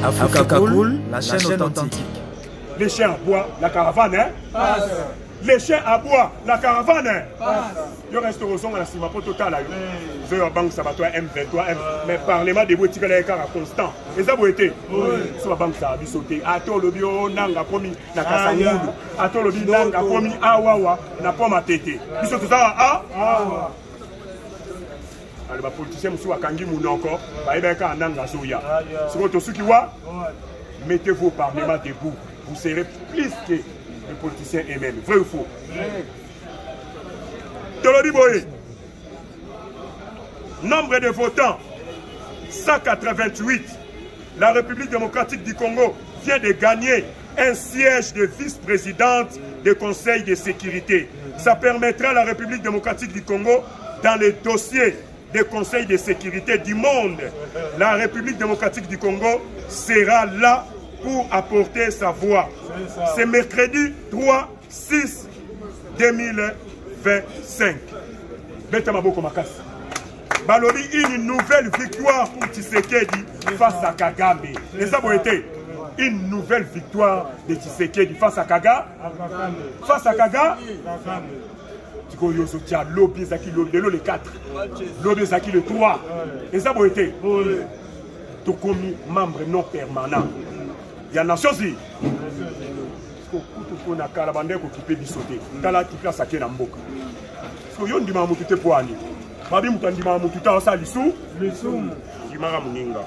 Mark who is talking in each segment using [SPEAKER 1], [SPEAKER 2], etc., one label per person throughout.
[SPEAKER 1] Africa Cool, la chaîne authentique.
[SPEAKER 2] Les chiens à bois, la caravane, hein? Passe. Les chiens à bois, la caravane, hein? Passe. Il reste au son à la cima pour total. Je vais banque ça va toi M23, mais parlement des boutiques les carats constant. Et ça vous été? Ça va banque ça a sauté. Ato le bio nanga promis na kasangulu. Ato le bio nanga promis awawa na pomme à tété. Ils sont tout ça ah. Les politiciens sont kangi moun encore. Bah ben quand nanga soya. C'est votre ceux qui voient. Mettez vos parlements debout. Vous serez plus que les politiciens eux-mêmes. Vrai ou faux? Tolodi Boye. Nombre de votants 188. La République démocratique du Congo vient de gagner un siège de vice-présidente du Conseil de sécurité. Ça permettra à la République démocratique du Congo dans les dossiers des conseils de sécurité du monde. La République démocratique du Congo sera là pour apporter sa voix. C'est mercredi 3/6/2025. Betamaboko Makasi. Balobi, une nouvelle victoire pour Tshisekedi face à Kagame. Et ça a été une nouvelle victoire de Tshisekedi face à Kagame. Face à Kagame. Lobby Zaki le 4, Lobby Zaki le 3. Et ça a été tout comme membre non permanent. Il y a Nations Unies. On a Kalabandé qui peut dissoter. Kala qui place à Kenamboka. Parce que yon dit maman tout est pour aller. Babi moutan dit maman tout a ça lissou. Lissou. Dimara Muninga.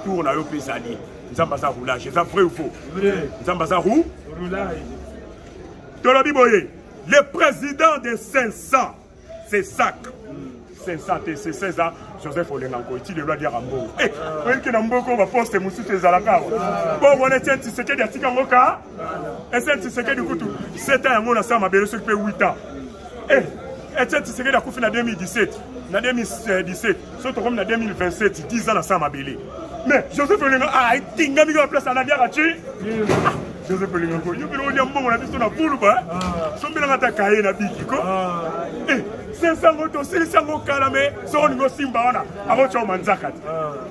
[SPEAKER 2] Tout on a eu plus ali. Nzambaza roulage. C'est vrai ou faux? Vrai. Nzambaza roulage. Tolobi Boye. Le président de 500, c'est SAC. 500, c'est César Joseph Olenganko. Il le doit dire à Mbongo. Eh, vous que Mbongo va poster Moussou Tezalaka. Bon, on est un Tshisekedi de Tikangoka. Et c'est un Tshisekedi du Koutou. 7 ans, on a ça, ma belle, ce qui fait 8 ans. Eh, et c'est un Tshisekedi de Koufi en 2017. En 2017, surtout comme en 2027, 10 ans, on a ça, ma belle. Mais Joseph Olenganko, ah, il tinga mis en place à la diarachi. Joseph Olenganko, il y a un bon, on a vu son aboulou, son bilan à Kaye, na Bikiko. Eh, 500 motos, 600 motos, mais son niveau Simba, avant de Manzakat.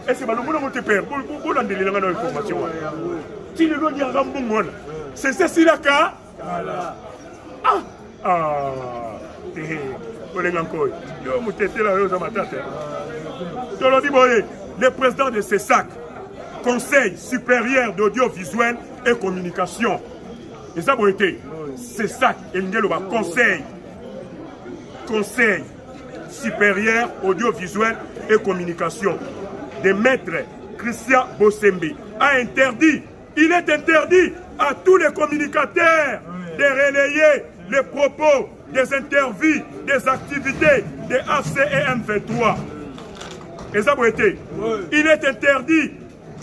[SPEAKER 2] Et c'est pas le monde qui perd, pour l'en délire dans l'information. Si le monde y a un bon monde, c'est ceci là, Olenganko, yo moutete là, yo zamatate. Tolodi Boye, le président de CESAC, Conseil supérieur d'audiovisuel et communication. Et ça a été, c'est ça, Conseil supérieur audiovisuel et communication de maître Christian Bossembe a interdit, il est interdit à tous les communicateurs de relayer les propos des interviews, des activités de AC et M23. Et ça a été, il est interdit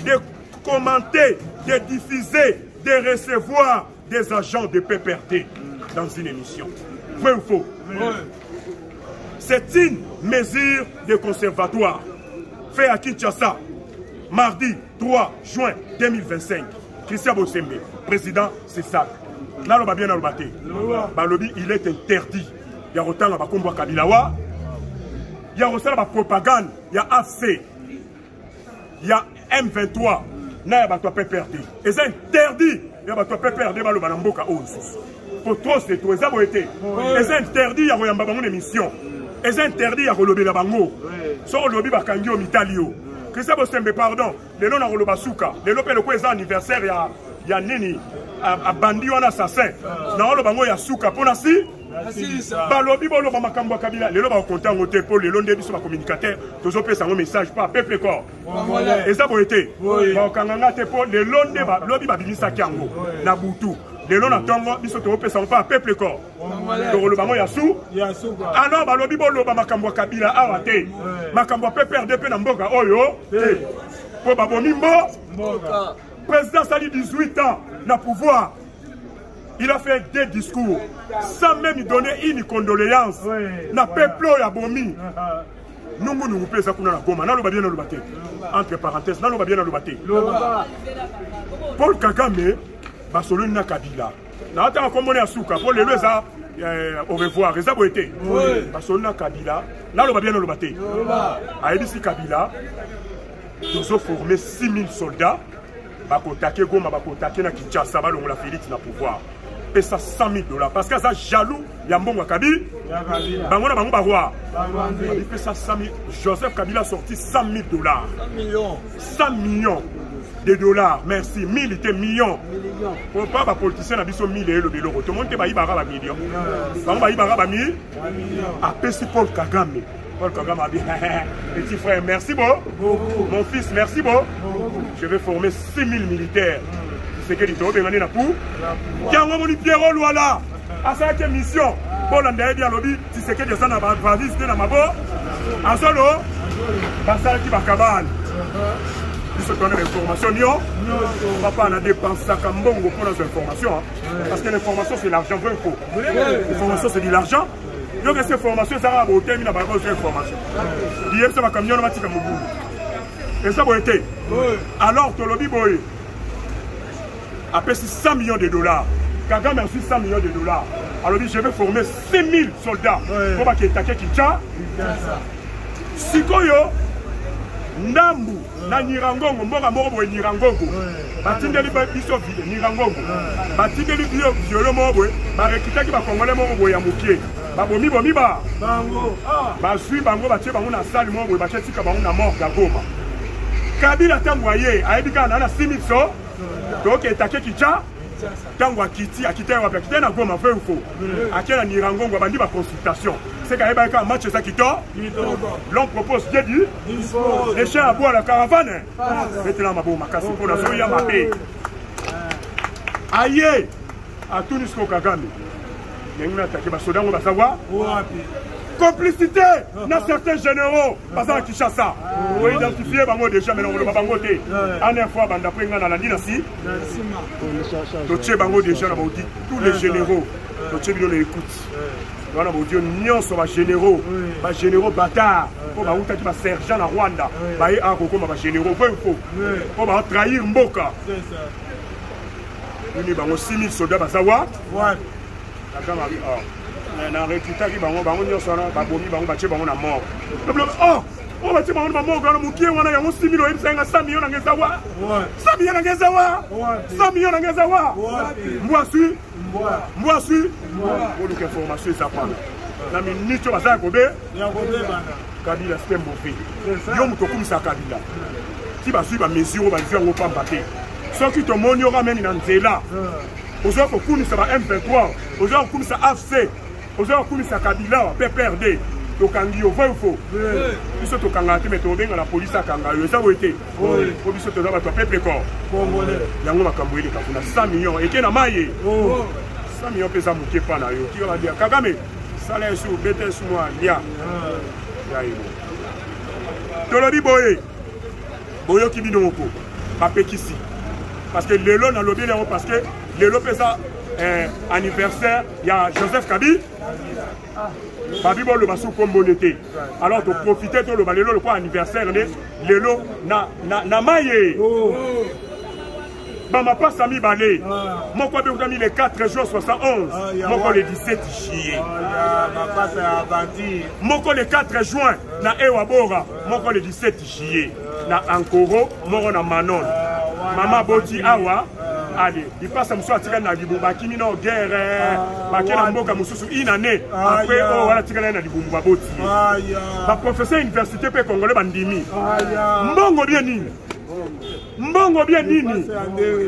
[SPEAKER 2] de commenter, de diffuser, de recevoir des agents de PPRD dans une émission. Vrai ou faux? C'est une mesure de conservatoire fait à Kinshasa, mardi 3 juin 2025. Christian Bossembe, président, c'est ça. Naloba bien nalobate. Balobi, il est interdit. Il y a autant de combat Kabilawa. Il y a aussi la propagande. Il y a AC. Il y a M23. Il y a PPRD. Et c'est interdit. Il y a PPRD. Pour trop, c'est tout. Et c'est interdit. Il y a une émission. Et c'est interdit. Il y a un lobby. Sur le lobby, il y a un Italio. Christian Bossembe, pardon. Les noms de Basuka. Les noms de anniversaire. Il y a Nini. A bandi un assassin. Non, le bango ya souka pour nasi. Balobi bolo ba makambo kabila. Les loba content au pour les londe biso ba communicateur. Toujours pesa un message pas peuple corps. Et ça bo été. Ba kanganga te pour les londe ba lobi ba bimisa kiango. Na butu. Les londe tongo biso to pesa pas peuple corps. Donc le bango ya sou. Ah non, balobi bolo ba makambo kabila awate. Makambo peuple RDP na mboka oyo. Pour ba bomimbo. Président Sali 18 ans, n'a pouvoir. Il a fait des discours sans même donner une condoléance. N'a peuple à Bomi. Nous nous plaisons à la Goma. N'a pas bien le battre. Entre parenthèses, n'a pas bien le battre. Paul Kagame, Barcelone Kabila. N'a pas comme on est à Souka. Pour les deux, au revoir. Les aboyés. Barcelone Kabila. N'a pas bien le battre. A Edisi Kabila, nous avons formé 6000 soldats. bakotake Goma, bakotake na Kinshasa, balongola Félix na pouvoir. Et ça $100 000. Parce que ça jaloux, Yambongo Kabila, Bango na Bango Barwa. Il fait ça 100 000. Joseph Kabila a sorti $100 000. 100 millions de dollars. Merci. 1000 était millions. Pour pas les politiciens n'habillent 1000 et le bélo. Tout le monde est baïbara millions. Bango baïbara millions. Après c'est Paul Kagame. Paul Kagame a dit, petit frère, merci beaucoup. Mon fils, merci beaucoup. Je vais former 6 000 militaires. C'est que l'Ito Bengani na pou. Kiango moni Pierrot Luala. À cette mission, Paul André bien lobby, si c'est que des gens va visiter na mabo. En solo, Basal qui va cabane. Il se donne l'information nio. Papa n'a dépensé sa cambongo pour nos informations. Parce que l'information c'est l'argent vrai faux. L'information c'est de l'argent. Donc cette information ça va au terme na base d'information. Hier ça va camion na tika mubu. Et ça va été. Alors to lobby boy. Après 100 millions de dollars. Kagame a reçu 100 millions de dollars. Alors je vais former 5 000 soldats pour qu'ils attaquent Kinshasa. Sikoyo, Ndambu, na Nirangongo, Mboga Morobo et Nirangongo. Batindeli biso Nirangongo. Batindeli bio violo Morobo, Barekita qui va congolais Morobo ya Mukie. Babomi bomi ba. Bango. Ba sui bango ba tie bango na salle Morobo, ba tie tika bango na mort ya Goma. Kabila tangoye, aibika na 6 000 so. Donc il attaqué Kinshasa. Tango akiti akite na Goma fait ou faux. Akela Nirangongo bandi ba consultation. C'est quand même un match ça qui tord. L'on propose Dieu les chiens à boire la caravane. Maintenant ma bon makasi pour la soya mabé. Aïe à tout nisco Kagame. Nenga attaqué ba sodango ba savoir. Complicité dans certains généraux passant à Kinshasa. Vous identifiez bango déjà mais on va bango té. En fois banda prenga na la dynastie. Toche bango déjà na maudit tous les généraux. Toche bino les écoute. Voilà mon Dieu nion sur les généraux. Les généraux bâtards. Pour ba uta qui va sergent na Rwanda. Ba e ako comme ba généraux vrai ou faux. Pour ba trahir Mboka. C'est ça. Ni bango 6 000 soldats ba savoir. Ouais. Kagame a dit na recruter qui bango nyosana babomi bango bache bango na mort. Oh bache bango na mort kana mukie wana ya 6 000 emsenga 100 millions na ngezawa. 100 millions na ngezawa. 100 millions na ngezawa. Mboasu. Pour nous information ça prend. Na minute baza kobe. Ya kobe bana. Kabila c'est mauvais. Yo muto kumisa Kabila. Ti basu ba mesure ba via ngopa mbaté. Ceux qui te moniora même na nzela. Ozo ko kumisa ba M23. Ozo ko kumisa AFC. Ozo kumisa Kabila PPRD tokangi yo vrai ou faux biso tokanga te mais tobenga la police akanga yo ça été po biso toza bato peuple corps congolais yango makambo ile kafuna 100 millions et na maye 100 millions pesa muke pa na yo ki va dire Kagame sala sur bete sur moi lia ya yo tolobi boyo ki bino ko papekisi parce que lelo na lobi lelo parce que lelo pesa anniversaire il y a Joseph Kabila Babibo le basu kombonete. Alors tu profites de le balelo le quoi anniversaire lelo na maye. Bama pas Sami Balé. Mon quoi bien le 4 juin 71. Mon quoi le 17 juillet. Mon quoi le 4 juin na Ewabora. Mon quoi le 17 juillet na Ankoro, mon na Manon. Mama Boti Awa. Allez, il passe à Moussa Tigana Libumba, qui m'a en guerre, Bakena Mboka Moussou, une année. Après, oh, voilà Tigana Libumba Boti. Ma professeur université peut congolais Bandimi. Mbongo bien nini. Mbongo bien nini.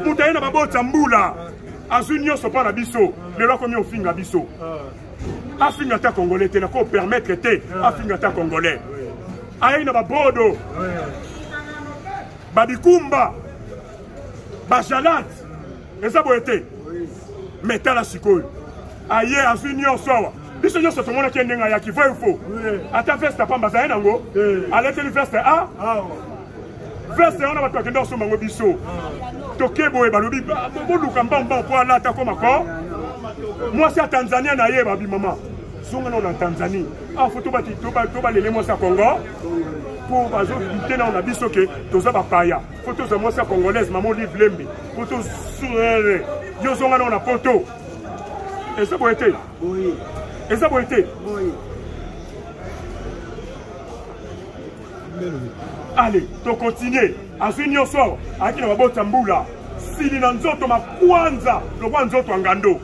[SPEAKER 2] Moutaïna Babota Mboula. Azunio Sopa na Bisso. Le loi comme on finga Bisso. Afinga ta congolais, t'es d'accord permettre t'es. Afinga ta congolais. Aïna Babodo. Babikumba. Bajalat. Et ça a été. Mais t'as la psychose. Aïe, à l'union soit. Puisque nous sommes tout le monde qui est né qui veut ou faux. À ta fête, t'as pas basaï nango. À l'été, fête, ah. Fête, on a pas que dans ce moment bisso. Tokebo et Balubi. Boulou Kambamba pour aller à comme accord. Moi, c'est à Tanzanie, naïe, babi maman. Zonga non en Tanzanie. Ah, faut tout bâtir, tout bâtir les mots à Congo. Pour bazo bitena on a biso ke toza ba paya photo za moi sa congolaise maman livre lembe photo sourire yo zonga na photo et ça peut être oui et ça peut être oui allez to continuer azwi nyonso ayaki na babota mbula sili na nzoto makwanza lokwa nzoto ya ngando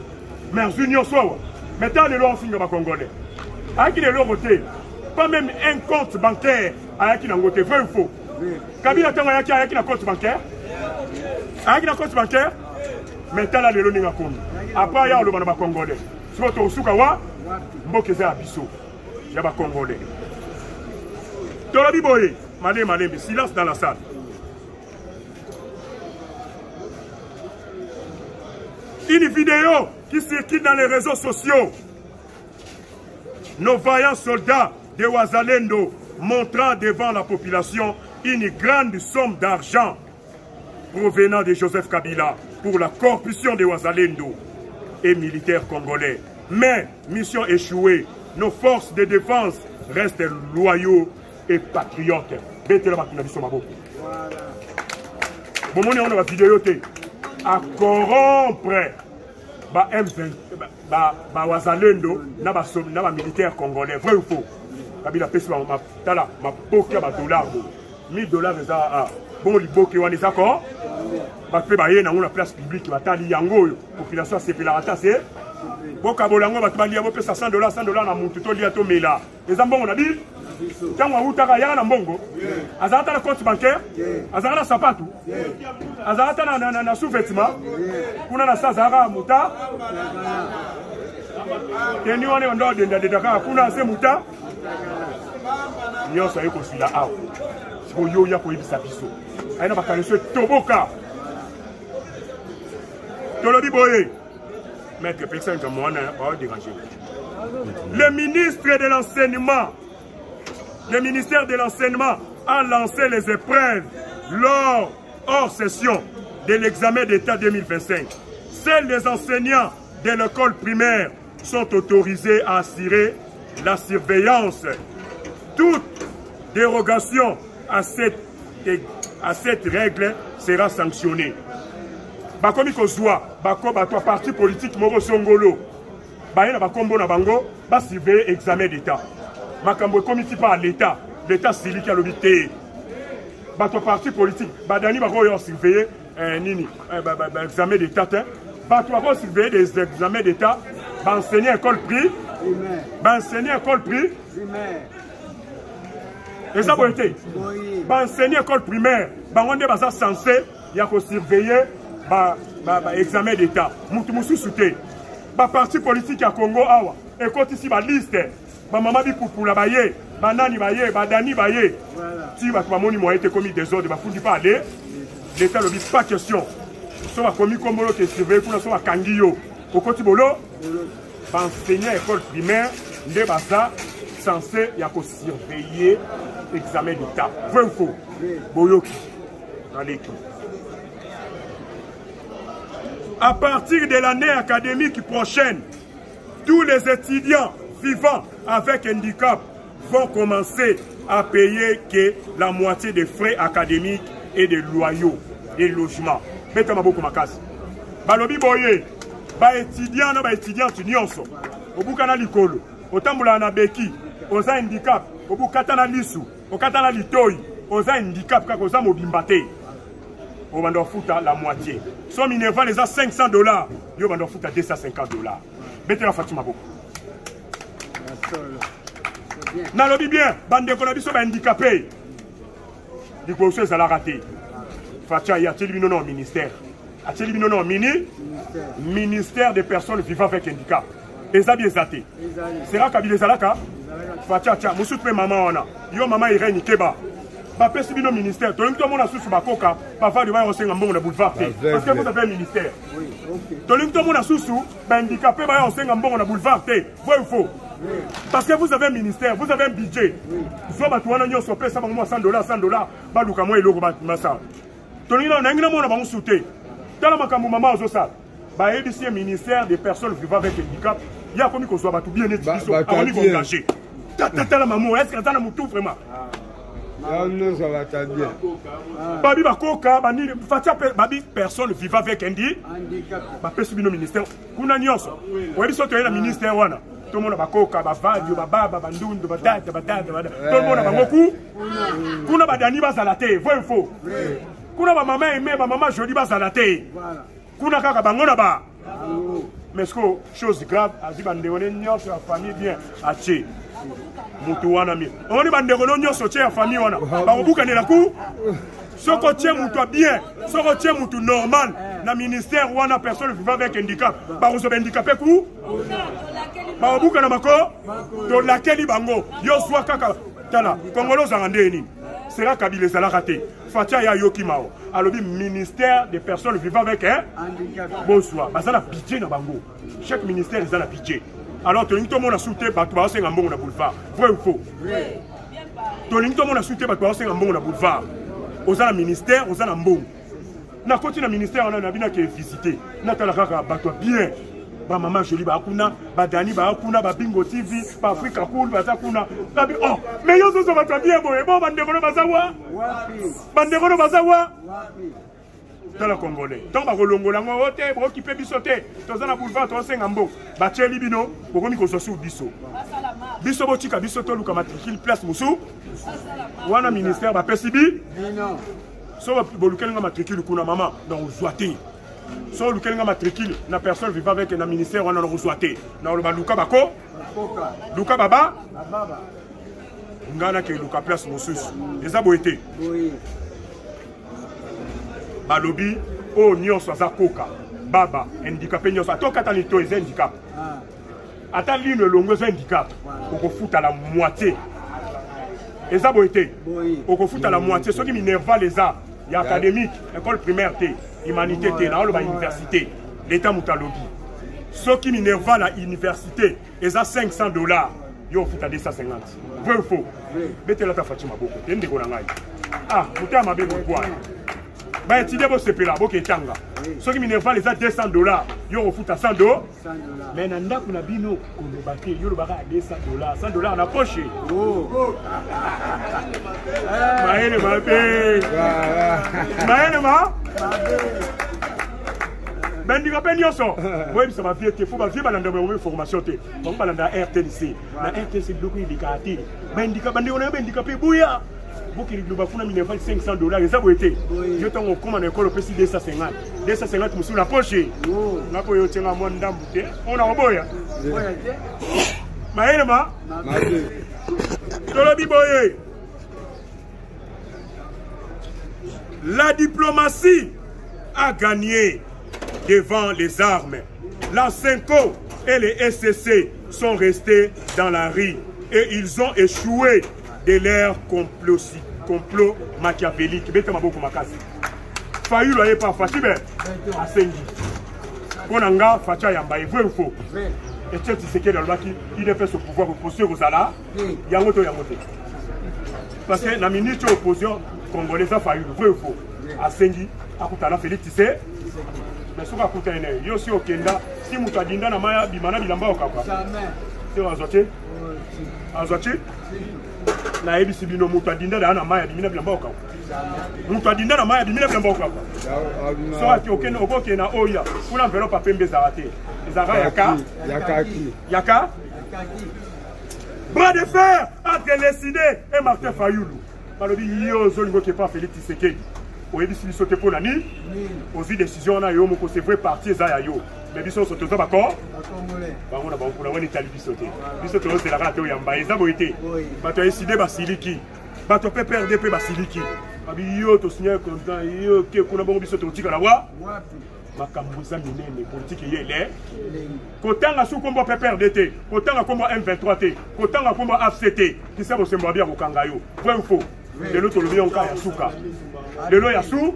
[SPEAKER 2] mais azwi nyonso awa mais ta lelo afinga bakongolais ayaki lelo kote pas même un compte bancaire ayaki nango te vrai ou faux Kabila ntango ayaki na compte bancaire ayaki na compte bancaire mais tala lelo ninga komi après aya oloba na bakongolais siko tosuka wa mboka eza ya biso ya bakongolais tolobi boye malembe silence dans la salle. Une vidéo qui circule dans les réseaux sociaux. Nos vaillants soldats de Wazalendo montrant devant la population une grande somme d'argent provenant de Joseph Kabila pour la corruption de Wazalendo et militaires congolais. Mais, mission échouée, nos forces de défense restent loyaux et patriotes. Voilà. On a la vidéo à corrompre Wazalendo na militaire congolais. Vrai ou faux? Kabila pesi tala ma poke ba dollar. 1000 dollars eza bon liboke wana eza ko. Ba pe ba ye na la place publique batali yango population sepela ata c'est boka bolango ba tali yabo pesa 100 dollars na muntu to lia to mela. Eza mbongo na bi tango utaka yaka na mbongo. Azata na compte bancaire, azata na sapatu. Azata na sous-vêtement. Kuna na sazara muta. Teni wane ndo denda dedaka kuna se muta. Nyoso yeko sila aw. Siko yo ya ko ibisa biso. Aina bakaleso toboka. Tolobi boye. Maître personne comme moi n'a pas dérangé. Le ministre de l'enseignement, le ministère de l'enseignement a lancé les épreuves hors session de l'examen d'État 2025. Seuls les enseignants de l'école primaire sont autorisés à assurer la surveillance. Toute dérogation à cette règle sera sanctionnée. Bakomi kozwa bako bato parti politique moko songolo bayena bakombo na bango ba surveiller examen d'état makambo komiti par l'état siliki a lobité bato parti politique badani bako yo surveiller examen d'état bato bako surveiller des examens d'état ba enseigner école prix et ça bon été ba enseigner école primaire bangonde ba ça censé ya ko surveiller examen d'état mutu mususu te ba parti politique ya Congo awa ekoti si ba liste ba mama bi pupula baye banani baye badani baye ti ba moni moyen te commis des ordres ba fundi pas aller l'état le dit pas question so ba commis kombolo te surveiller kuna so ba kangiyo okoti bolo ba enseigner école primaire nde baza censé ya ko surveiller examen d'état vrai ou faux boyoki dans l'équipe. À partir de l'année académique prochaine, tous les étudiants vivant avec handicap vont commencer à payer que la moitié des frais académiques et des loyaux et logements. Beta maboko makasi. Balobi boye, ba étudiant na ba étudiante nyonso. Obuka na likolo, otambula na beki, oza handicap, obukata na lisu, okata na litoi, oza handicap kaka oza mobimba te. On va en foutre la moitié. Son minerval les a $500, on va en foutre $250. Mettez la Fatima beaucoup. N'a lobby bien, bande de connaissances handicapés. Du coup, ça l'a raté. Fatia, il y a un ministère. A-t-il un ministère des personnes vivant avec handicap. Et ça bien zaté. C'est là qu'il y a Zalaka. Fatia, tiens, Moussou, maman, on a. Yo, maman, il règne Keba. Papa c'est le ministère. Tout le monde a sous Bakoka, papa doit enseigner un bon boulevard. Parce que vous avez un ministère. Tout le monde a sous handicapé, va enseigner un bon boulevard. Vrai ou faux? Parce que vous avez un ministère, vous avez un budget. Soit Batouana Nyon Sopé, ça va moi $100, Badouka moi et l'eau Massa. Tout le monde a un monde à souté. Dans la maman maman aux osas, bah ici un ministère des personnes vivant avec handicap. Il y a comme qu'on soit tout bien étudié, avant de engagé. T'as la maman, est-ce que t'as la moutou vraiment?
[SPEAKER 3] Ah non, ça va très bien.
[SPEAKER 2] Babi Bakoka, Babi personne vivant avec handicap. Babi ministère. Kuna nyonso. Webi soto la ministère wana. tout le monde a bakoka, bavadio, bababa, bandundu, batata, tout le monde a bangoku. Kuna badani bazalate, vrai ou faux? Kuna ba maman aimé, ba maman jolie bazalate. Kuna kaka bangona ba. Mais ce que chose grave, a dit bandéoné nyos la famille bien aché. Mutu wana mi. On dit bandéoné nyos aché la famille wana. Ba obuka ne la ku. Soko tient mutu bien, soko tient mutu normal. Na ministère wana personne vivant avec handicap. Ba ozo handicapé ku. Ba obuka na mako. To laquelle bango. Yo zwa kaka. Tala, Congolais zangandeni. Sera Kabila zala raté. Fatia ya Yokimao. Alors, le ministère des personnes vivant avec un bonsoir. Bah, ça a pitié dans Bango. Chaque ministère, ils ont la pitié. Alors, tout le monde a sauté, bah, tu vas en bon, on a boulevard. Vrai ou faux? Tout le monde a sauté, bah, tu vas en bon, on a boulevard. Aux a ministère, aux a bon. Na côté du ministère, on a bien qui est visité. Na talaka, bah, toi bien. Ba maman jolie ba kuna ba dani ba kuna ba bingo TV ba Africa cool ba zakuna ba bi oh mais yo zo ba bien boy bon bandeko ba zawa bandeko ba zawa dans le Congolais tant ba kolongola ngo ote ba occupé bisoté to za na boulevard to senga mbo ba cheli bino bokomi ko sosu biso biso botika biso to luka matricule place musu wana ministère ba pesibi non so ba lukelinga matricule kuna mama donc zoité. So le kelinga matricule na personne vivant avec un ministère on a reçoité na le baluka bako luka baba ngana ke luka place mosusu les aboité balobi o nyonso za koka baba handicapé nyonso atoka tanito les handicap ata ligne longo za handicap ko futa la moitié les aboité ko futa la moitié ceux qui minerva les a y académique école primaire T humanité T na ba université l'état mutalobi ceux qui minerva la université ils a $500 yo futa 250 vrai ou faux bete la ta Fatima boko tende ko ngai ah futa mabe ko kwa ba étudier bo sepela boko etanga ceux qui minerva les a $200 yo futa $100 mais na ndako na bino ko le baké yo le baka $200 $100 na poche maene mabe maene ma bandika nyonso oui ça va vite faut ba vie balanda ba formation te bon balanda RTNC na RTNC bloku indika te bandika bandiko na bandika pe buya boki lu ba funa minerval $500 les aboité yo tango koma na école pesi 250 musu na poche na ko yo tenga mo ndambu te ona oboya maene ma tolo biboye. La diplomatie a gagné devant les armes. La Senko et les SCC sont restés dans la rue et ils ont échoué de leur complot machiavélique. Fayu loye pas Fatibe Asengi. Konanga Fatia Yamba est vrai ou faux? Et tu sais que dans le baki il a fait ce pouvoir opposé aux Ala. Yangoto Yangote. Parce que la ministre opposition congolais a failli vrai ou faux? Asengi akutana Félix Tissé. Mais soka kutana yo si okenda si mutu adinda na maya bimana bilamba okapa. C'est azote. Azote. Na ebisi bino mutu adinda na maya bimina bilamba okapa. Mutu adinda na maya bimina bilamba okapa. So ati okenda okokena oya. Kuna enveloppe pembe zarate. Zara yaka. Yaka. Bras de fer entre Lessidé et Martin Fayoulou. Balobi yo zolingo ke pas Félix Tshisekedi. Oyebi si biso te pona ni ozi décision na yo moko c'est vrai parti eza ya yo. Mais biso so toza bako bango na bango na woni tali biso te. Biso to c'est la rate o yamba eza boité. Bato Lessidé basiliki. Bato PPRD pe basiliki. Babi yo to signer contrat yo ke kuna bango biso to tika la wa. Makambo za minene politique yele. Kotanga sou kombo PPRD te, kotanga kombo M23 te, kotanga kombo AFCT, qui sait bosemba bien ko kangayo. Vrai ou faux? De l'autre le bien ya suka. De l'eau ya sou.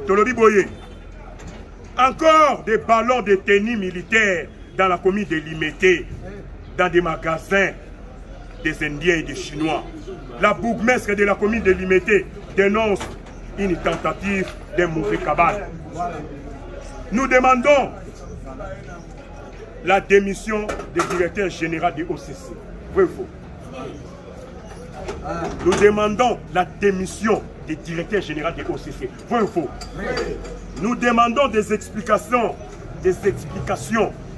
[SPEAKER 2] Tolobi boye. Encore des ballons de tennis militaires dans la commune de Limité, dans des magasins des Indiens et des Chinois. La bourgmestre de la commune de Limité dénonce une tentative d'un mauvais cabal. Nous demandons la démission du directeur général du OCC. Vrai ou faux? Nous demandons la démission du directeur général du OCC. Vrai ou faux? Nous demandons des explications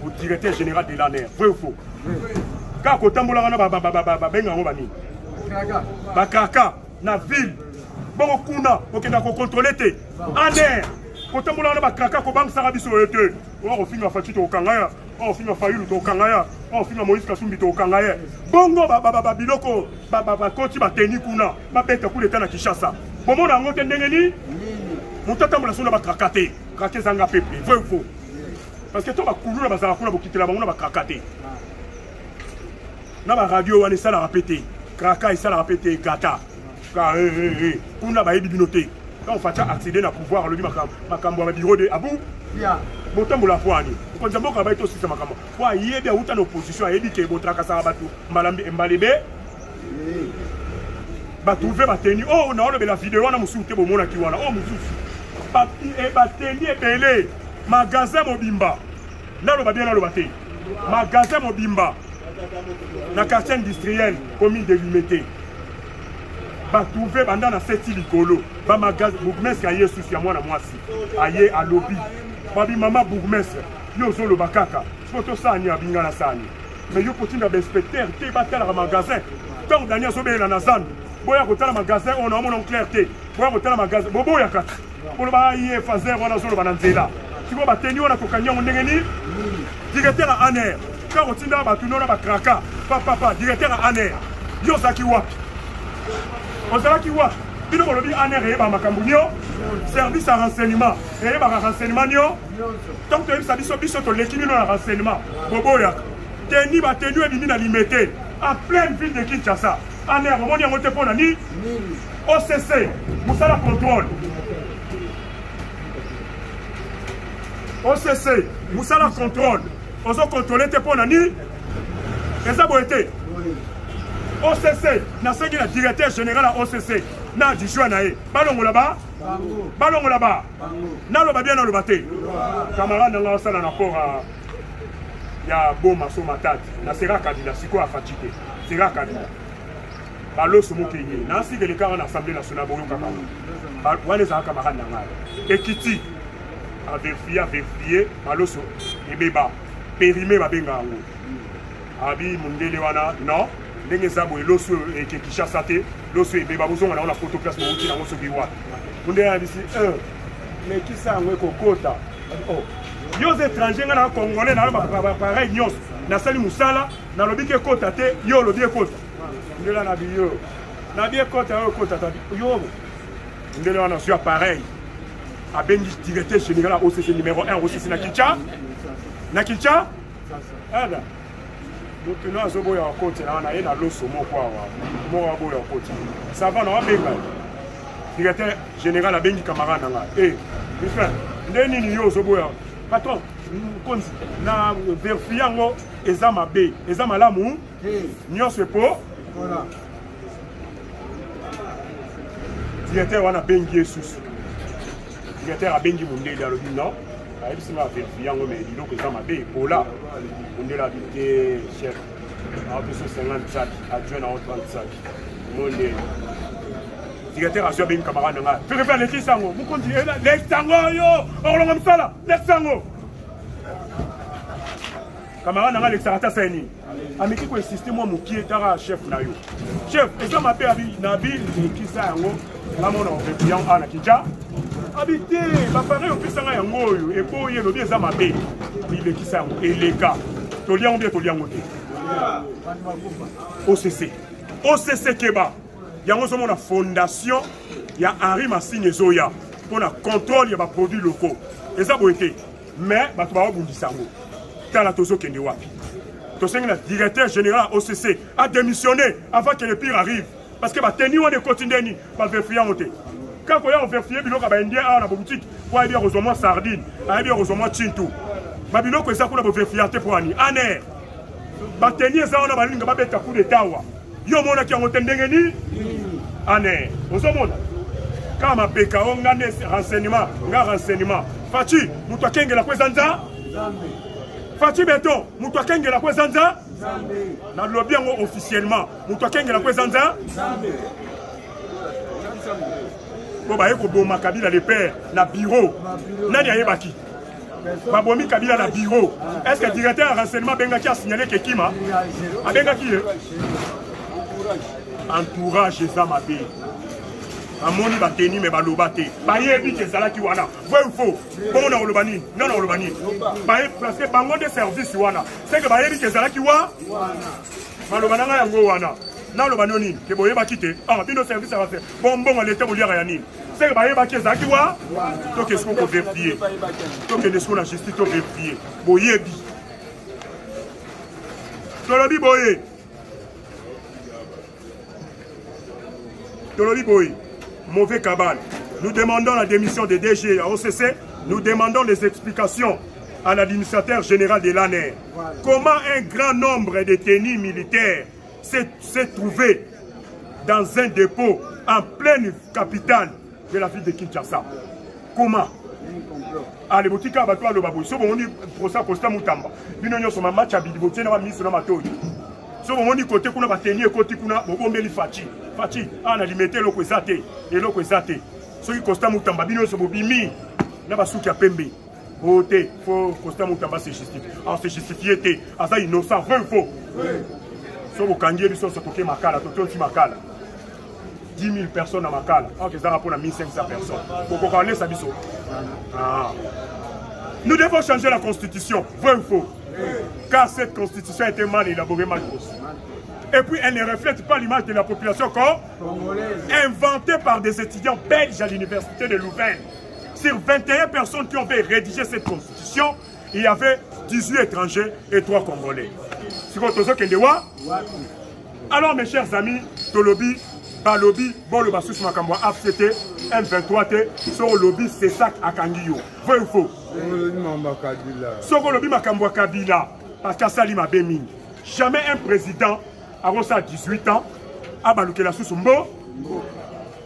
[SPEAKER 2] au directeur général de l'ANER. Vrai ou faux? Quand on tambola bakaka na ville bon kuna okenda ko contrôler te ANER ko tambola na bakaka ko bang sara biso ete o finga fatito okangaya o finga fayulu to okangaya o finga Moïse Kasumbi to okangaya bongo biloko koti bateni kuna beta ku leta na Kinshasa bomona ngo te ndengeni mutatambola sona bakrakate krake zanga peuple vrai ou faux? Parce que to bakulu na bazala kuna bokitela bango na bakrakate na ba radio wana ça la répéter kraka ça la répéter gata ka kuna ba yebi binoté quand on fait accéder na pouvoir le makambo ba bureau de abou ya botambola poani ko nzambo ka ba ito sisa makambo kwa yebi uta na opposition yebi ke botraka sa batu mbalambi mbalebe batu ve bateni oh na on be la vidéo na musuté bo mona ki wana oh mususu papi e bateni ebele magasin mobimba nalo ba bien nalo baté magasin mobimba na quartier industriel commune de Limité ba trouver banda na seti likolo ba magasin bourgmestre aye souci ya mwana mwasi aye a lobby ba bi mama bourgmestre yo zo lo bakaka photo sani abinga na sani mais yo potinga ba inspecteur te ba tala magasin tant Daniel Sobela na zan boya ko tala magasin on a mon clarté boya ko tala magasin bobo ya kata pour ba aye fazer wana zo lo bananzela tiko ba teni wana ko kanya ndengeni directeur à ANER quand on tient à tout le monde à kraka papa directeur à ANER yo zaki wapi on zaki wapi bino ko lobi ANER e ba makambunyo service à renseignement et ba renseignement nyo tant que ça biso to lekini no renseignement bobo ya teni ba tenu e bini na Limité en pleine ville de Kinshasa ANER on y ngote pona ni OCC musala contrôle OCC musala contrôle ozo contrôler te pona ni eza boete OCC na sengi na directeur général à OCC na dijwa na e balongola ba na lo ba bien na lo baté camarade na sala na pora ya boma so matati na sera kadila siko afatike sera kadila balo so mokenye na si de l'écart en assemblée nationale boyo kaka wana za camarade na ngai ekiti a vérifier balo so ebeba périmé babenga ngo abi mundele wana non ndenge zabo eloso ke Kinshasa te loso ebeba bozonga na photo place mo uti na ngoso biwa mundele abisi mais qui ça ngo kokota oh yo étranger na congolais na ba pareil nyos na sali musala na lobike kota te yo lobie kota ndela na biyo na bien kota yo kota ta yo ndele wana sur pareil a bengi directeur général OCC numéro 1 OCC na Kinshasa na Kinshasa ada donc nous avons boya côté là na ena loso moko awa mo boya côté ça va na benga directeur général a bengi camarade nga frère ndeni ni yo zo boya patron konzi na verfiango ezama be ezama lamu nyose po voilà directeur wana bengi Jesus directeur a bengi mundele alo non il s'est vérifié mais il faut que ça m'a dit pour là on est là habité chef à 250 sacs adjoint à 30 sacs mon directeur a joué un camarade là fais faire les sango vous continuez là les sango yo on comme ça là les sango camarade là les sarata saini ameki ko insister moi mon qui tara chef na yo chef et ça m'a fait nabi qui ça ngo la mon on fait bien à la Kinshasa habité ba pareil opesanga yango oyo ekoye lobi eza mabe bilekisa yango eleka toliango bien toliango te OCC keba yango zomona fondation ya Henri Massine Zoya pour la contrôle ya ba produits locaux eza boete mais bato ba bundisa yango tala tozo kende wapi tosengi na directeur général OCC a démissionné avant que le pire arrive parce que ba teni on de continuer ba vérifier en te quand on vérifie biloko ba indien a na boutique pour aller aux sardine aller aux chintu ba biloko eza kuna bo vérifier te pour ani ANER ba teni eza ona balinga ba beta coup d'état wa yo mona ki ngo tendengeni ANER ozomona kama beka onga ne renseignement fachi mutu akengela kwezanza fachi beton mutu akengela kwezanza na lobby ngo officiellement mutu akengela kwezanza ko ba eko boma Kabila le père na bureau nani ayebaki Babomi Kabila na bureau. Est-ce que le directeur de renseignement Bengaki a signalé que Kima a Bengaki entourage des Amabé. Amoni bateni me balobate. Baye bi kezalaki wana. Vrai ou faux? Bon na olobani. Non na olobani. Baye parce que bango de service wana. C'est que baye bi kezalaki wa. Malobana nga yango wana. Na olobani oni ke boye bakite. Ah bino service à faire. Bon l'état boliaka ya nini. C'est que baye ba kezalaki wa. To qu'est-ce qu'on peut vérifier? To que est-ce qu'on a justice to vérifier. Boye bi. Tolobi boye. Tolobi boye. Mauvais cabal. Nous demandons la démission des DG à OCC. Nous demandons les explications à l'administrateur général de l'ANER. Comment un grand nombre de détenus militaires s'est trouvé dans un dépôt en pleine capitale de la ville de Kinshasa? Comment? Allez, botika batwa lo baboy. So bon ni prosa Costa Mutamba. Bino nyo so ma match abidi botiena ba ministre na matoi. So bon ni côté kuna bateni côté kuna bobombeli fachi. Fachi ana limité loko ezate et loko ezate. So ki Costa Mutamba bino so bobimi na basuki ya pembe. Ote faut Costa Mutamba se justifie. En se justifier té asa innocent vrai faux. So bokangie biso so toke makala totonti makala. 10 000 personnes à Makala. Alors que ça rapporte à 1500 personnes. Pourquoi on laisse ça biso? Nous devons changer la constitution, vrai ou faux? Car cette constitution a été mal élaborée, mal conçue. Et puis elle ne reflète pas l'image de la population congolaise. Inventée par des étudiants belges à l'université de Louvain. Sur 21 personnes qui ont fait rédiger cette constitution, il y avait 18 étrangers et 3 Congolais. C'est quoi, Tozo Kendewa? Alors mes chers amis, Tolobi, Balobi, bon le basus makambo AFCT, M23T, sur le lobby c'est ça à Kangiyo. Vrai ou faux? Sur le lobby makambo Kabila, parce qu'à Salima Bemini, jamais un président avant ça 18 ans a balouké la sous mbo,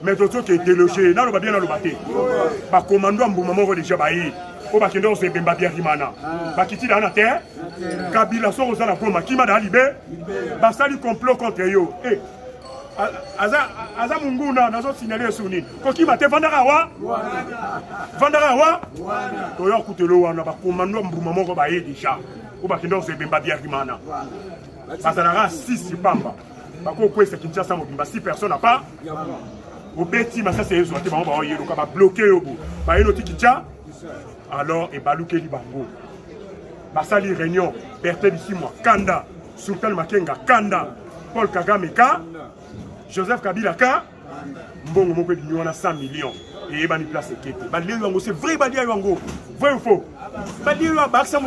[SPEAKER 2] mais d'autres qui est délogé, dans le bien dans le bâté. Par commando en moment déjà baillé, au bakendo on se bemba bien rimana. Bakiti dans la terre, Kabila sur aux alapoma, qui m'a dalibé, basali complot contre yo. Aza munguna nazo signaler suni koki mate vandara wa toyo kutelo wana ba komando mbuma moko ba ye déjà o ba kindo se bemba bia kimana bazana 6 pamba ba ko kwesa Kinshasa mo bimba 6 personnes pas au beti masa se yezo te ba ba yelo ka ba bloquer obo ba yeno tikicha alors e baluke li bango basali réunion Bertel ici moi Kanda Sultan Makenga Kanda Paul Kagame ka Joseph Kabila ka mbongo moko di wana 100 millions et bani place kete bali yango c'est vrai bali yango vrai ou faux bali yango baksa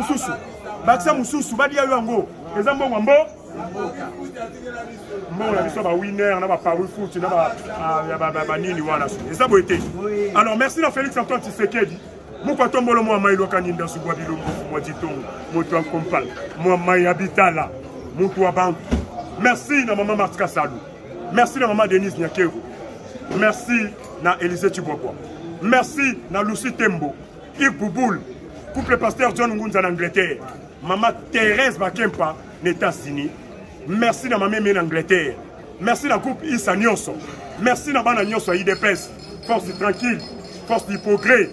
[SPEAKER 2] mususu bali yango eza mbongo mbo la biso ba winner na ba Paris foot na ba nini wana eza boité. Alors merci à Félix Antoine Tshisekedi moko tombolo mo mailo kaninda subwa bilombo mo ditongo moto en compagne mo mai habitala moto wa bantu. Merci na maman Martika Salou. Merci à maman Denise Nyakero. Merci à Élisée Tibokwa. Merci à Lucie Tembo. Yves Bouboul. Couple pasteur John Ngunza en Angleterre. Maman Thérèse Bakempa, États-Unis. Merci à maman en Angleterre. Merci à couple Issa Nyonso. Merci à Bana Nyonso IDPS. Force du tranquille. Force du progrès.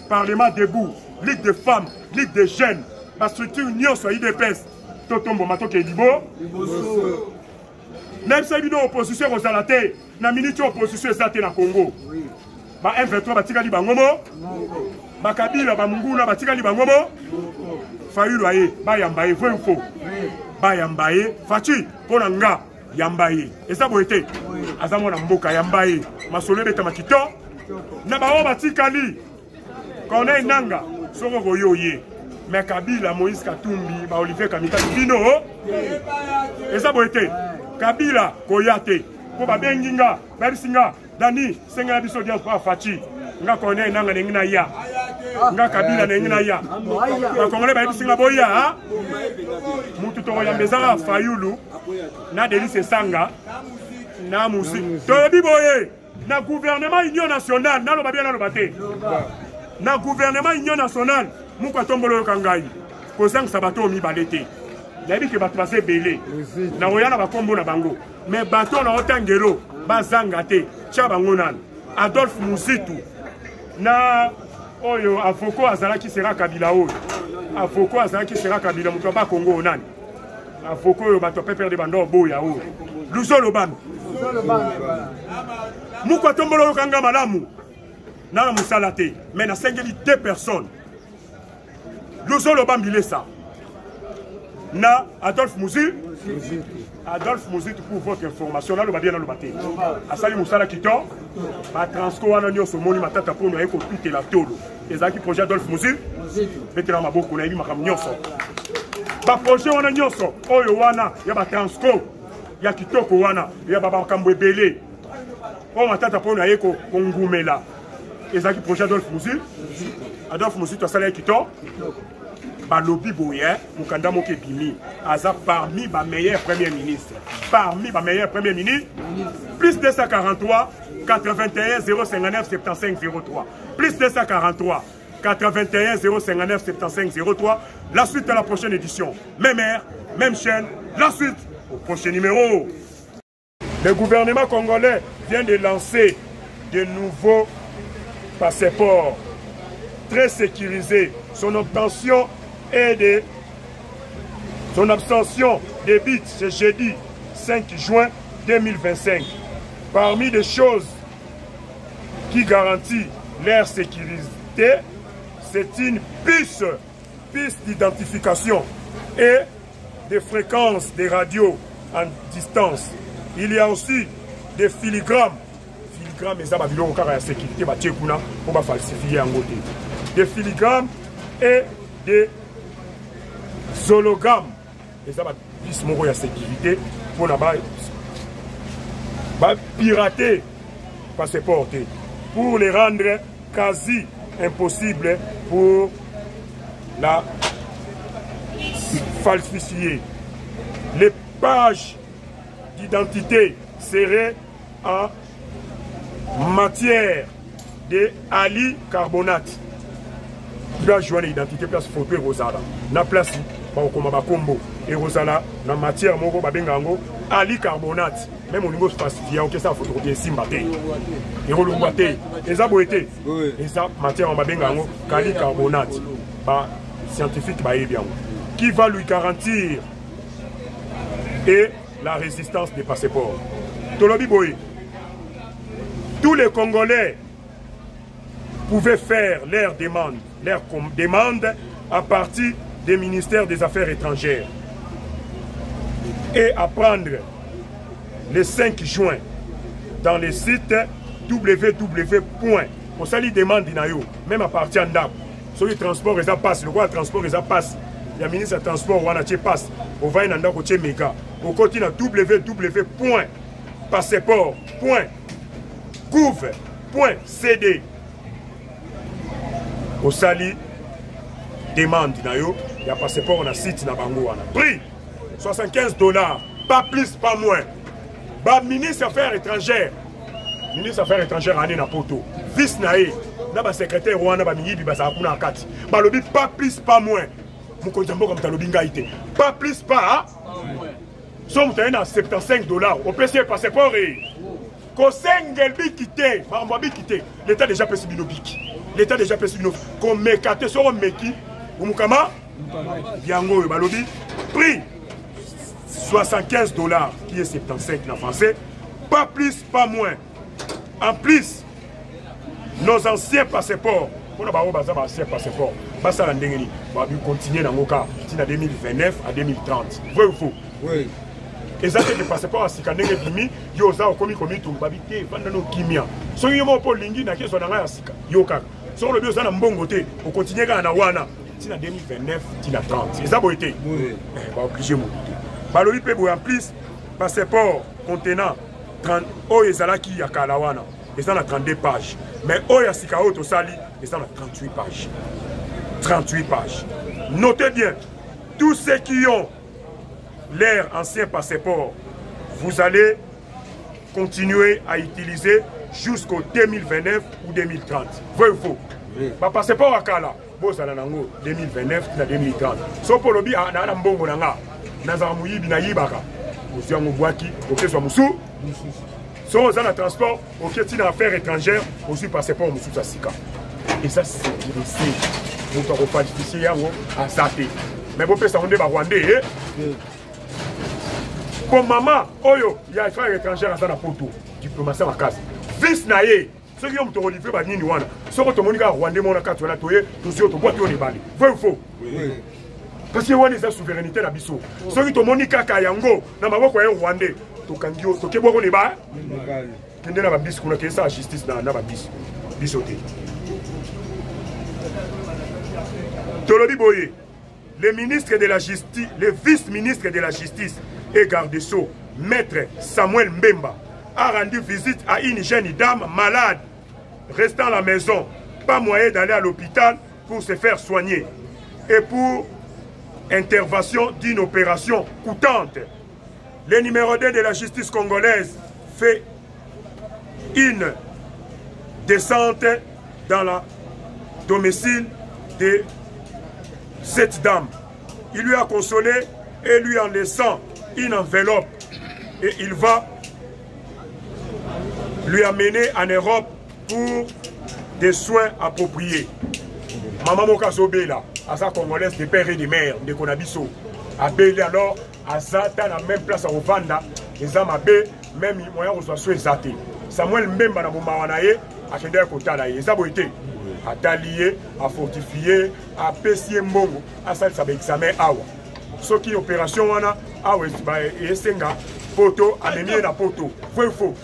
[SPEAKER 2] Parlement debout. Ligue des femmes. Ligue des jeunes. La structure Nyonso IDPS. Totombo Matoke Libo. Même si il y a une opposition aux Alatés, il y a une opposition aux Congo. Ba M23 batika li bangomo. Ba Kabila ba Munguna batika li bangomo. Fayulu aye ba yambaye vrai ou faux. Ba yambaye fachi pona nga yambaye. Et ça boité. Azamo na mboka yambaye. Masolo beta makito. Na ba o batika li. Kone nanga soko goyoye. Mais Kabila Moïse Katumbi ba Olivier Kamika Bino. Et ça boité. Kabila Koyate ko ba benginga barisinga dani senga biso diaspora fachi nga kone nanga ngina ya nga Kabila ngina ya ba kongole ba bisinga boya mutu to yambeza Fayulu na Delice Sanga na musi to biboye na gouvernement union nationale na lo ba bien na lo baté na gouvernement union nationale muko tombolo kangai ko sang sabato mi balete. Nabi ke bato base belé na oyana bakombo na bango mais bato na otangelo bazanga te cha bango nan Adolphe Muzitu na oyo afoko azala ki sera Kabila oyo Afoko azaki sera Kabila mutoba Congo onani. Afoko yo bato pepe de bando boya o. Luzolo ban. Mukwa tombolo kanga malamu. Na musalate, mais na sengeli 2 personnes. Luzolo ban bilesa. Na Adolphe Mouzi. Adolphe Mouzi pour votre information là le bien dans le matin. Asali musala kito. Ba transco wana nyoso moni matata pour nous eko tout la tolo. Ezaki projet Adolphe Mouzi. Betela maboko na ibi makam nyoso. Ba projet wana nyoso oyo wana ya ba transco ya kitoko wana ya baba makambo ebele. O matata pour nous eko kongumela. Ezaki projet Adolphe Mouzi. Adolphe Mouzi to sala kito. Balobi Boye, Mukanda Moke Bimi, Aza parmi les meilleurs premiers ministres. Parmi les meilleurs premiers ministres, plus 243, 81 059 75 03. Plus 243, 81 059 75 03. La suite à la prochaine édition. Même heure, même chaîne. La suite au prochain numéro. Le gouvernement congolais vient de lancer de nouveaux passeports très sécurisés. Son obtention et de son abstention débute ce jeudi 5 juin 2025. Parmi les choses qui garantissent leur sécurité, c'est une piste d'identification et des fréquences des radios en distance. Il y a aussi des filigrammes. Filigrammes, mais ça va bien la sécurité, on va falsifier en côté. Des filigrammes et des hologrammes. Et ça va plus la sécurité pour la pirater passeport pour les rendre quasi impossible pour la falsifier. Les pages d'identité seraient en matière de Ali carbonate. Place joindre l'identité, place photo et rosala. Na place, ba combo et rosala, na matière moko babengango Ali carbonate. Même au niveau falsifié, on ça photo de simbate. Et rolumate. Et ça boité. Et ça matière babengango Ali carbonate. Ba scientifique ba bien. Qui va lui garantir et la résistance des passeports. Tolobi boy. Tous les Congolais pouvaient faire leurs demandes à partir des ministères des Affaires étrangères et apprendre le 5 juin dans le site www. On s'allie demande même à partir d'Andap. Sur le transport, ils passent. Le roi transport, ils passent. Il y a ministre de transport, on a passe. On va dans le méga. On continue à www.passeport.gouv.cd. Au sali demande il y a passeport on a site na bango wana. Prix $75, pas plus pas moins. Ba ministre des Affaires étrangères. Ministre des Affaires étrangères ane na poto. Vice nae na ba secrétaire wana ba mingi ba za kuna kati. Ba lobi pas plus pas moins. Mukonzi mboka mtalobi ngaite. Pas plus pas moins. Somme tena $75. Au PC passeport et Kosengel bikité, ba bikité. L'état déjà pesi binobiki. L'État déjà pesi binobiki. Comme mekate so meki Umukama Yango balobi prix $75 qui est 75 en français, pas plus pas moins. En plus nos anciens passeports, on a anciens passeports, ça va continuer dans le cas de 2029 à 2030. Vrai ou faux?
[SPEAKER 3] Oui.
[SPEAKER 2] Et ça c'est le passeport à Sikandenge Bimi, Yosa au komi tout, babité, Vandano Kimia. So yomo po lingi na keso na ngaya sika, yoka. So le bio ça na mbongote, on continue à Nawana. Si en 2029, il a 30. Et ça va être. Oui. Va obliger mon. Baloli Pebo en plus, passeport contenant 30. Oh, et ça là qui a Kalawana. Et ça a 32 pages. Mais oh, il y a Sikao Tosali. Et ça a 38 pages. 38 pages. Notez bien, tous ceux qui ont leur ancien passeport, vous allez continuer à utiliser jusqu'au 2029 ou 2030. Vrai ou faux? Oui. Ma passeport à Kala. 2029 à 2030. So pour le bi na mbongo nanga na za muyibi na yibaka. Osia ngwaki okeswa musu. So za na transport oketi na affaires étrangères aussi passeport musu sika. Et ça, c'est sécurisé. Vous avez falsifié à Zate. Mais vous pouvez s'en rendre Rwandais. Pour maman, Oyo, il y a un frère étranger à la photo. Diplomatie à ma case. Vice Naye. Ceux qui ont été reliés par Nini Wana. Ceux qui ont été Rwandais, mon accord, tu as toyé, tous ceux qui ont été balés. Vrai ou faux? Parce que Rwanda, c'est la souveraineté de la Bissau. Ceux qui ont été Kayango, dans ma voix, Rwandais. Tokangio, Tokebo, on est bas. Qui n'est pas bis, qu'on a ça la justice dans la bis. Bisoté. Tolobi Boye, le ministre de la Justice, le vice-ministre de la Justice et garde des Sceaux, maître Samuel Mbemba, a rendu visite à une jeune dame malade, restant à la maison, pas moyen d'aller à l'hôpital pour se faire soigner. Et pour intervention d'une opération coûtante, le numéro 2 de la justice congolaise fait une descente dans le domicile de cette dame. Il lui a consolé et lui en laissant une enveloppe. Et il va lui amener en Europe pour des soins appropriés. Maman Mokazobe là, à sa congolaise de père et de mère, de Konabiso. A Bélé alors, à Zata, la même place à Ovanda, les hommes à B, même moyen de soit Zate. Samuel Mbemba na Moumawanaye, à Kende Kotala, les aboïtés. À t'allier, à fortifier, à pessier mbongo, à ça, ça va examen awa. Ce qui est opération, awa, et senga, poto, à mémier na poto. Vrai ou faux?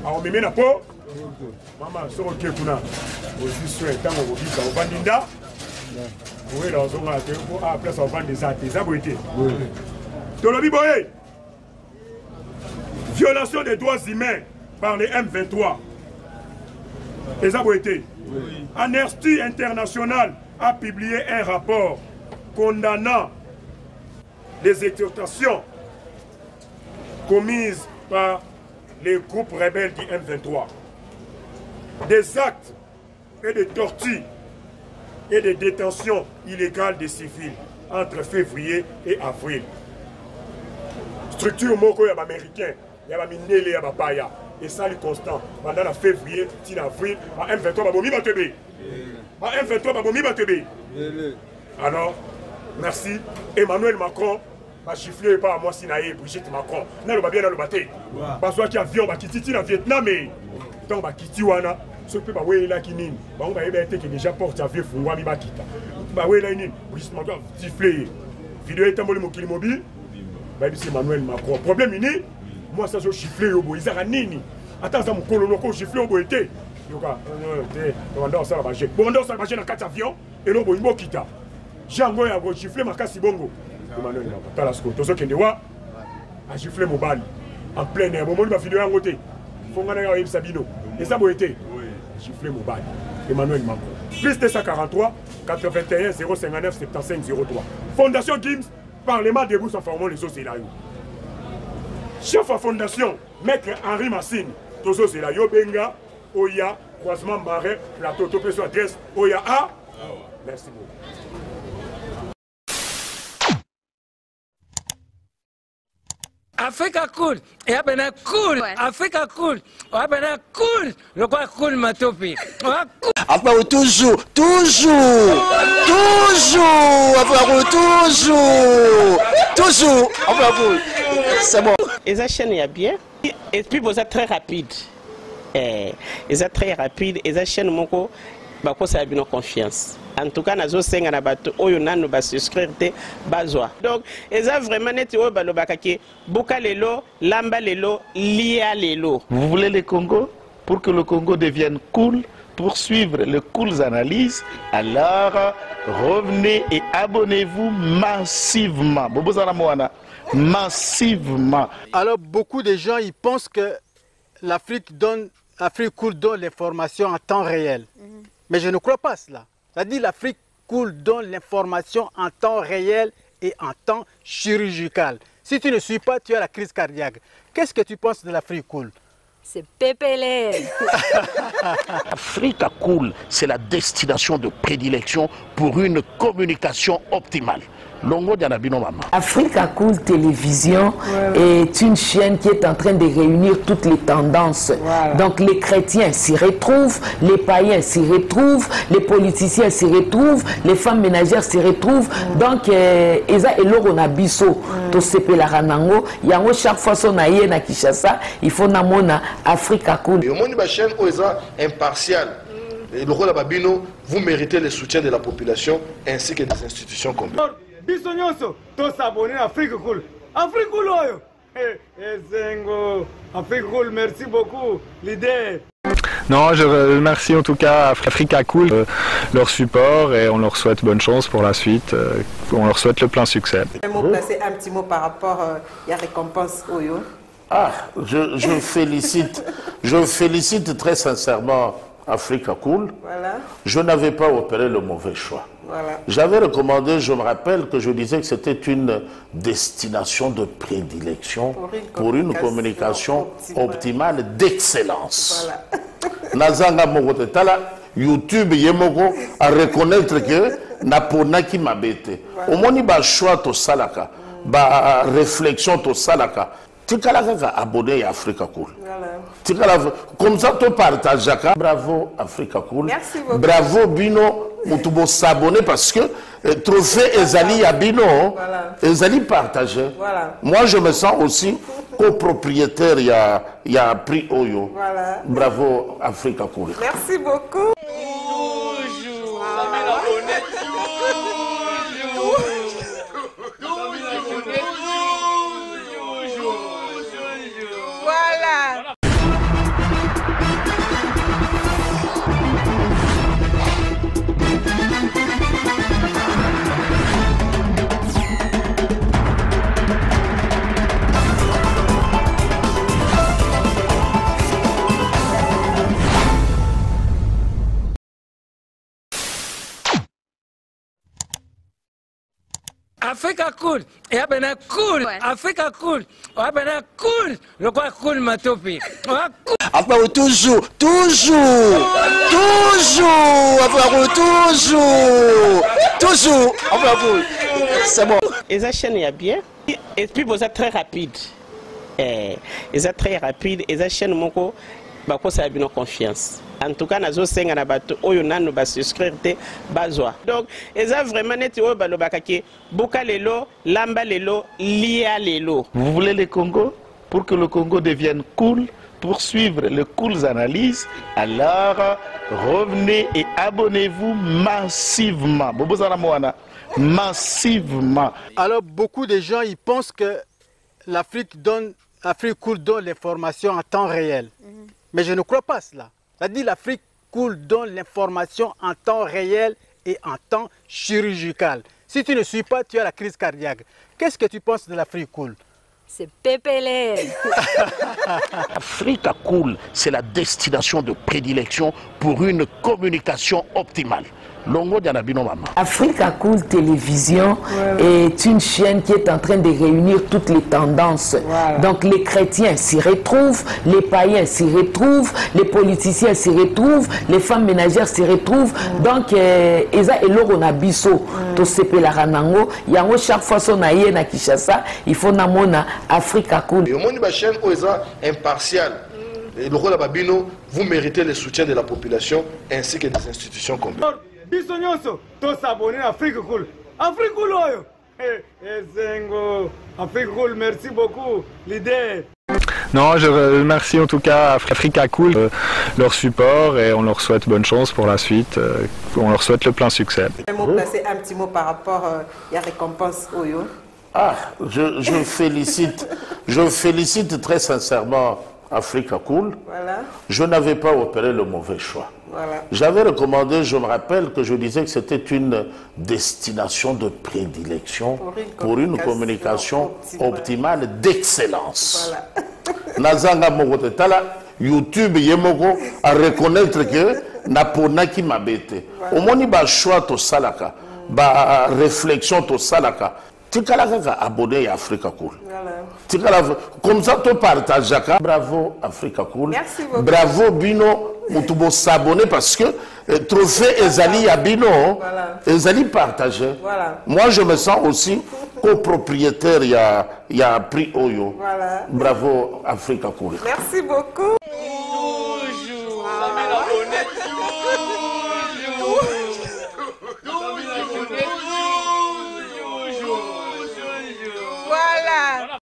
[SPEAKER 2] À mémier na poto. Maman, ce qui est kuna, aussi sur un temps, on va dire, au Vandinda. Oui, dans son à place au Vandinda, des athées, des aboïtés. Tolobi Boye, violation des droits humains par les M23. Les aboïtés. Oui. Amnesty International a publié un rapport condamnant les extorsions commises par les groupes rebelles du M23. Des actes et des tortures et des détentions illégales des civils entre février et avril. Structure moko ya américain, ya minele ya bapaya. Et ça, est constant. Pendant la février, fin avril, à M23, Babomi Batebe. À M23, Babomi Batebe. Alors, merci. Emmanuel Macron, ma chifflé pas à moi, Sinaï, Brigitte Macron. N'a le bien dans le bateau. Parce qu'il y a avion, Bakiti, dans le Vietnam. Donc, Bakiti, Wana, ce que Baoué là qui n'est pas. On va éviter que déjà porte avion, Fouami Bakita. Baoué là, Brigitte Macron, sifflé. Vidéo est un peu mobile. C'est Emmanuel Macron. Problème, il moi ça je chifflé au bout, ils ont nini. Attends ça mon colonel chifflé au bout été. Yoka, on doit ça marcher. Bon on doit ça marcher dans 4 avions et l'on boit kita. Jango ya go chifflé makasi bongo. Emmanuel Macron, tala sko, to so kende wa a chifflé mon bal en plein air. Bon moi ma vidéo en côté. Faut ngana ya yeb Sabino. Et ça boit été. Chifflé mon bal. Emmanuel Macron. Plus 243 81 059 75 03. Fondation Gims, Parlement debout sans formant les autres là. Chef à fondation, maître Henri Massine, Tozo c'est la Yobenga, Oya, croisement Marais, plateau, topé sur adresse, Oya A. Merci beaucoup.
[SPEAKER 4] Africa cool, et après cool, Africa cool, après cool, le quoi cool ma topi.
[SPEAKER 5] Après toujours, après c'est bon.
[SPEAKER 6] Et ça chaîne est bien, et puis vous êtes très rapide. Et ça très rapide, et ça chaîne mon co, bah quoi ça a bien confiance. En tout cas, nazo senga na bato oyo nanu ba souscrire te bazwa. Donc, eza vraiment neti oyo balobaka ke boka lelo, lamba lelo, lia lelo.
[SPEAKER 7] Vous voulez le Congo? Pour que le Congo devienne cool, pour suivre les cool analyses, alors revenez et abonnez-vous massivement. Bobozana Moana, massivement.
[SPEAKER 8] Alors beaucoup de gens ils pensent que l'Afrique cool donne l'information en temps réel. Mais je ne crois pas cela. C'est-à-dire l'Afrique cool donne l'information en temps réel et en temps chirurgical. Si tu ne suis pas, tu as la crise cardiaque. Qu'est-ce que tu penses de l'Afrique cool?
[SPEAKER 9] C'est PPL.
[SPEAKER 7] Africa Cool, c'est la destination de prédilection pour une communication optimale. Longo Dianabino Mama.
[SPEAKER 10] Africa Cool Télévision est une chaîne qui est en train de réunir toutes les tendances. Donc les chrétiens s'y retrouvent, les païens s'y retrouvent, les politiciens s'y retrouvent, les femmes ménagères s'y retrouvent. Donc Eza Eloro na biso to sepela ranango yango chaque fois son aye na Kinshasa, il faut namona Africa Cool.
[SPEAKER 11] Et au monde de la chaîne Oeza impartial. Et le rôle de Babino, vous méritez le soutien de la population ainsi que des institutions complètes.
[SPEAKER 3] Bisognoso, tous s'abonner à Afrique Cool. Afrique Cool, Afrique Cool, merci beaucoup. L'idée.
[SPEAKER 12] Non, je remercie en tout cas Africa Cool, leur support et on leur souhaite bonne chance pour la suite. On leur souhaite le plein succès.
[SPEAKER 13] Placer un petit mot par rapport à la récompense Oyo.
[SPEAKER 7] Ah, je félicite très sincèrement Africa Cool.
[SPEAKER 13] Voilà.
[SPEAKER 7] Je n'avais pas opéré le mauvais choix.
[SPEAKER 13] Voilà.
[SPEAKER 7] J'avais recommandé, je me rappelle que je disais que c'était une destination de prédilection pour une communication optimale d'excellence. Nazanga Mogotala, YouTube Yemoko a reconnaître que Napona qui m'a bêté. Au moins, il choix to salaka, ba réflexion to salaka. Tu as abonné à Africa Cool. Comme ça, tu partages. Bravo Africa Cool.
[SPEAKER 13] Merci beaucoup.
[SPEAKER 7] Bravo Bino. Tu s'abonner parce que trophée Ezali à Bino, Ezali partagé. Moi, je me sens aussi copropriétaire. Il y a prix Oyo. Bravo Africa Cool.
[SPEAKER 13] Merci beaucoup.
[SPEAKER 4] Africa Cool, et abena cool, Africa Cool, abena cool, le quoi cool matopi.
[SPEAKER 5] Enfin, toujours, enfin, c'est bon.
[SPEAKER 6] Et ça chaîne est bien, et puis vous êtes très rapide. Et ça très rapide, et ça chaîne moko, bah quoi ça a bien confiance. En tout cas, nazo senga na bato oyo nanu ba souscrire te bazwa. Donc, eza vraiment neti oyo balobaka ke boka lelo, lamba lelo, lia lelo.
[SPEAKER 7] Vous voulez le Congo? Pour que le Congo devienne cool, pour suivre les cool analyses, alors revenez et abonnez-vous massivement. Massivement.
[SPEAKER 8] Alors, beaucoup de gens ils pensent que l'Afrique Cool donne l'information en temps réel. Mais je ne crois pas cela. C'est-à-dire l'Afrique Cool donne l'information en temps réel et en temps chirurgical. Si tu ne suis pas, tu as la crise cardiaque. Qu'est-ce que tu penses de l'Afrique Cool?
[SPEAKER 9] C'est PPLR.
[SPEAKER 7] Africa Cool, c'est la destination de prédilection pour une communication optimale. Longo Dianabino Mama.
[SPEAKER 10] Africa Cool Télévision est une chaîne qui est en train de réunir toutes les tendances. Donc les chrétiens s'y retrouvent, les païens s'y retrouvent, les politiciens s'y retrouvent, les femmes ménagères s'y retrouvent. Donc Eza Eloro na biso to sepela ranango yango chaque fois son aye na Kinshasa, il faut namona Africa Cool.
[SPEAKER 11] Et au monde de la chaîne Oeza impartial. Et le rôle de Babino, vous méritez le soutien de la population ainsi que des institutions complètes.
[SPEAKER 3] Bisognoso, tous s'abonner à Afrique Cool. Afrique Cool, Afrique Cool, merci beaucoup. L'idée.
[SPEAKER 12] Non, je remercie en tout cas Africa Cool, leur support et on leur souhaite bonne chance pour la suite. On leur souhaite le plein succès.
[SPEAKER 13] Placer un petit mot par rapport à la récompense Oyo.
[SPEAKER 7] Ah, je félicite très sincèrement Africa Cool. Je n'avais pas opéré le mauvais choix. J'avais recommandé, je me rappelle que je disais que c'était une destination de prédilection pour une communication optimale d'excellence. Nazanga Mogotala, YouTube Yemoko a reconnaître que Napona qui m'a bêté. Au moins, il y a choix to salaka, ba réflexion to salaka. Tu as abonné à Africa Cool. Comme ça, tu partages. Bravo Africa Cool.
[SPEAKER 13] Merci beaucoup.
[SPEAKER 7] Bravo Bino. Tu s'abonner parce que trophée Ezali Abino, Ezali partagé. Moi, je me sens aussi copropriétaire, il y a prix Oyo. Bravo, Africa Cool.
[SPEAKER 13] Merci beaucoup. Voilà.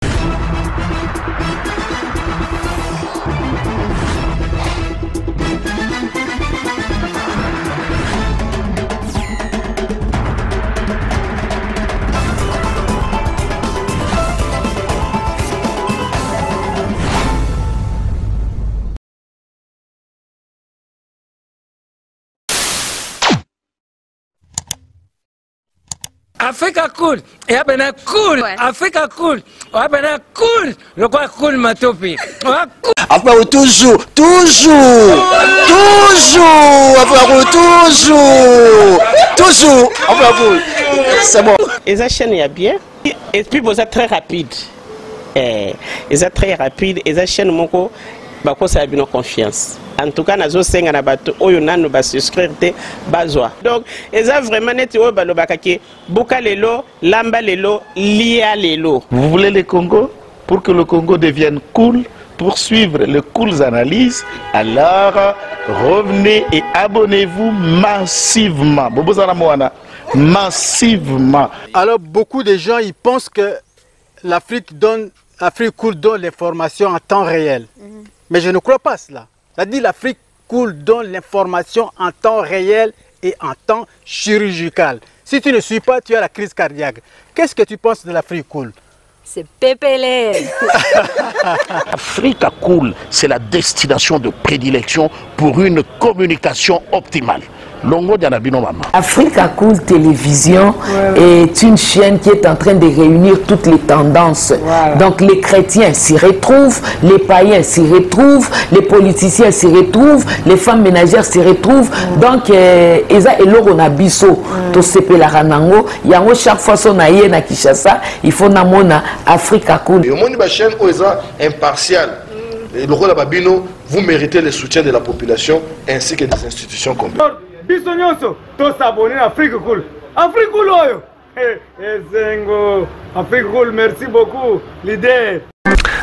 [SPEAKER 4] Africa cool. Et abena cool. Africa cool. Abena cool. Le quoi cool matopi.
[SPEAKER 5] Enfin, toujours. Enfin, c'est bon.
[SPEAKER 6] Et ça chaîne est bien. Et puis vous êtes très rapide. Et ça très rapide. Et ça chaîne moko. Bako ça a bien confiance. En tout cas, nazo senga na bato oyo nanu ba souscrire te bazwa. Donc, eza vraiment net oyo balobaka ke boka lelo, lamba lelo, lia lelo.
[SPEAKER 7] Vous voulez le Congo? Pour que le Congo devienne cool, pour suivre les cools analyses, alors revenez et abonnez-vous massivement. Massivement.
[SPEAKER 8] Alors, beaucoup de gens ils pensent que l'Afrique cool donne l'information en temps réel. Mais je ne crois pas cela. C'est-à-dire l'Afrique cool donne l'information en temps réel et en temps chirurgical. Si tu ne suis pas, tu as la crise cardiaque. Qu'est-ce que tu penses de l'Afrique cool?
[SPEAKER 9] C'est PPLR.
[SPEAKER 7] Africa Cool, c'est la destination de prédilection pour une communication optimale. Longo Dianabino Mama.
[SPEAKER 10] Africa Cool Télévision est une chaîne qui est en train de réunir toutes les tendances. Donc les chrétiens s'y retrouvent, les païens s'y retrouvent, les politiciens s'y retrouvent, les femmes ménagères s'y retrouvent. Donc Eza et Lorona Bisso, to sepe la ranango, yango chaque fois son aïe na Kinshasa, il faut namona Africa Cool.
[SPEAKER 11] Et au monde de la chaîne Oeza impartial. Et le rôle de Babino, vous méritez le soutien de la population ainsi que des institutions complètes.
[SPEAKER 3] Biso nyonso to s'abonner à Afrique Cool. Afrique Cool oyo. Zengo. Afrique Cool, merci beaucoup leader.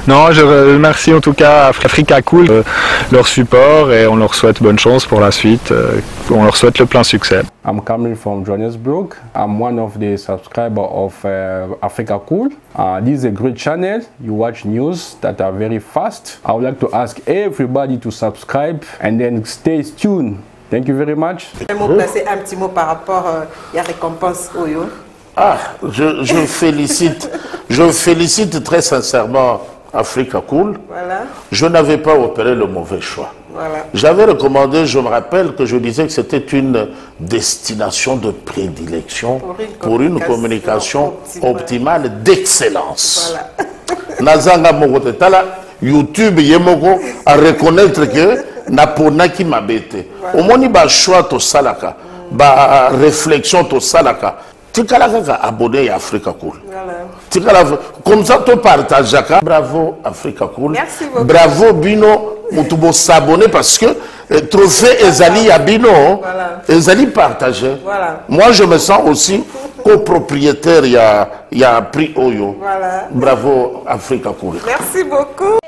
[SPEAKER 12] Non, je remercie en tout cas Africa Cool, leur support, et on leur souhaite bonne chance pour la suite. On leur souhaite le plein succès.
[SPEAKER 14] I'm coming from Johannesburg. I'm one of the subscribers of Africa Cool. This is a great channel. You watch news that are very fast. I would like to ask everybody to subscribe and then stay tuned. Thank you very much.
[SPEAKER 13] Placer un petit mot par rapport à la récompense Oyo.
[SPEAKER 7] Ah, je félicite très sincèrement Africa Cool.
[SPEAKER 13] Voilà.
[SPEAKER 7] Je n'avais pas opéré le mauvais choix.
[SPEAKER 13] Voilà.
[SPEAKER 7] J'avais recommandé, je me rappelle que je disais que c'était une destination de prédilection pour une communication optimale d'excellence. Voilà. Nazanga Mogote Tala, YouTube Yemoko à reconnaître que Napona qui m'a bêté. Au moins, il y a choix to salaka, ba réflexion to salaka. Tu as abonné à Africa Cool. Comme ça, tu partages. Bravo Africa Cool.
[SPEAKER 13] Merci beaucoup.
[SPEAKER 7] Bravo Bino. Tu dois s'abonner parce que trophée Ezali Abino, Ezali partagé. Moi, je me sens aussi copropriétaire. Il y a prix Oyo. Bravo Africa Cool.
[SPEAKER 13] Merci beaucoup.